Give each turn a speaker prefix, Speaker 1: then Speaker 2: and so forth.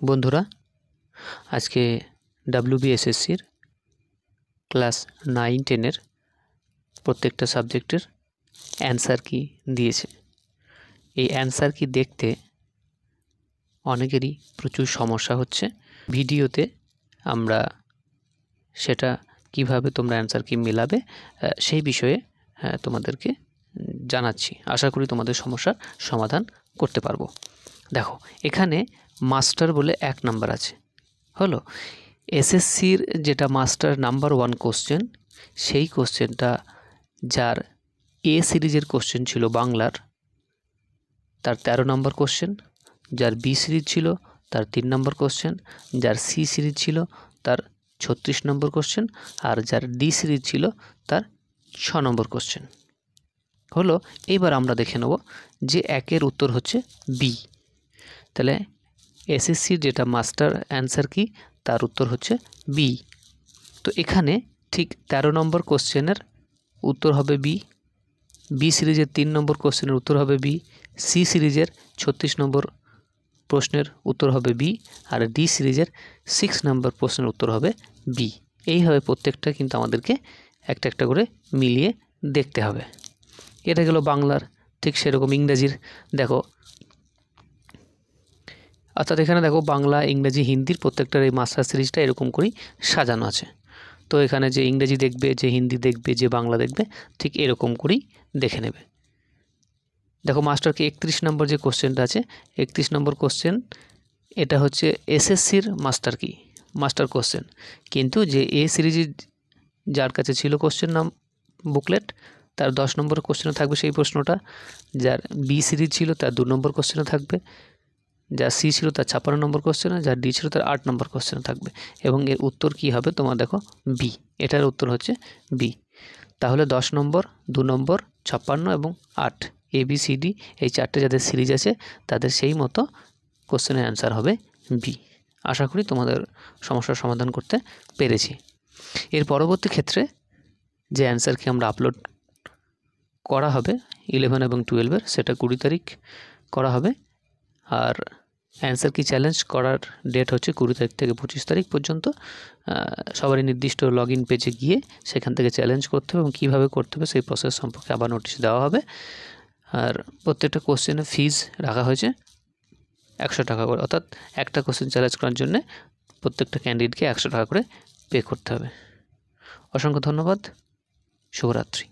Speaker 1: বন্ধুরা, আজকে WBSSCর ক্লাস 9-10-এর প্রত্যেকটা সাবজেক্টের অ্যান্সার কি দিয়েছে। এই অ্যান্সার কি দেখতে অনেকেরই প্রচুর সমস্যা হচ্ছে। ভিডিওতে আমরা সেটা কিভাবে তোমরা অ্যান্সার কি মেলাবে সেই বিষয়ে তোমাদেরকে জানাচ্ছি। আশা করি তোমাদের সমস্যার সমাধান করতে পারবো। দেখো, এখানে মাস্টার বলে 1 নাম্বার আছে। হলো এসএসসির যেটা মাস্টার নাম্বার 1 কোশ্চেন, সেই কোশ্চেনটা যার এ সিরিজের কোশ্চেন ছিল বাংলার, তার 13 নম্বর কোশ্চেন, যার বি সিরিজ ছিল তার 3 নম্বর কোশ্চেন, যার সি সিরিজ ছিল তার 36 নম্বর কোশ্চেন, আর যার ডি সিরিজ ছিল তার 6 নম্বর কোশ্চেন। হলো এইবার আমরা দেখে নেব যে 1-এর উত্তর হচ্ছে বি। তাহলে এসএসসির যেটা মাস্টার অ্যান্সার কি, তার উত্তর হচ্ছে বি। তো এখানে ঠিক 13 নম্বর কোশ্চেনের উত্তর হবে বি, বি সিরিজের 3 নম্বর কোশ্চেনের উত্তর হবে বি, সি সিরিজের 36 নম্বর প্রশ্নের উত্তর হবে বি, আর ডি সিরিজের 6 নম্বর প্রশ্নের উত্তর হবে বি। এইভাবে প্রত্যেকটা কিন্তু আমাদেরকে একটা একটা করে মিলিয়ে দেখতে হবে। এটা গেল বাংলার। ঠিক সেরকম ইংরেজির দেখো, অর্থাৎ এখানে দেখো বাংলা, ইংরেজি, হিন্দির প্রত্যেকটার এই মাস্টার সিরিজটা এরকম করেই সাজানো আছে। তো এখানে যে ইংরেজি দেখবে, যে হিন্দি দেখবে, যে বাংলা দেখবে, ঠিক এরকম করেই দেখে নেবে। দেখো মাস্টারকে 31 নম্বর যে কোশ্চেনটা আছে, 31 নম্বর কোশ্চেন, এটা হচ্ছে এসএসসির মাস্টার কোশ্চেন, কিন্তু যে এ সিরিজের যার কাছে ছিল কোশ্চেন নাম বুকলেট, তার 10 নম্বর কোশ্চেনে থাকবে সেই প্রশ্নটা, যার বি সিরিজ ছিল তার 2 নম্বর কোশ্চেনে থাকবে, যার সি ছিল তার 56 নম্বর কোশ্চেনে, যার ডি ছিল তার 8 নম্বর কোশ্চেনে থাকবে, এবং এর উত্তর কি হবে তোমার দেখো বি। এটার উত্তর হচ্ছে বি। তাহলে 10 নম্বর, 2 নম্বর, 56 এবং 8, ABCD এই 4টে যাদের সিরিজ আছে তাদের সেই মতো কোশ্চেনের অ্যান্সার হবে বি। আশা করি তোমাদের সমস্যার সমাধান করতে পেরেছি। এর পরবর্তী ক্ষেত্রে যে অ্যান্সার কি আমরা আপলোড করা হবে 11 এবং 12-এর, সেটা 20 তারিখ করা হবে। আর অ্যান্সার কি চ্যালেঞ্জ করার ডেট হচ্ছে 20 তারিখ থেকে 25 তারিখ পর্যন্ত। সবারই নির্দিষ্ট লগইন পেজে গিয়ে সেখান থেকে চ্যালেঞ্জ করতে হবে এবং কীভাবে করতে হবে সেই প্রসেস সম্পর্কে আবার নোটিশ দেওয়া হবে। আর প্রত্যেকটা কোশ্চেনের ফিজ রাখা হয়েছে 100 টাকা করে, অর্থাৎ একটা কোশ্চেন চ্যালেঞ্জ করার জন্য প্রত্যেকটা ক্যান্ডিডেটকে 100 টাকা করে পে করতে হবে। অসংখ্য ধন্যবাদ। শুভরাত্রি।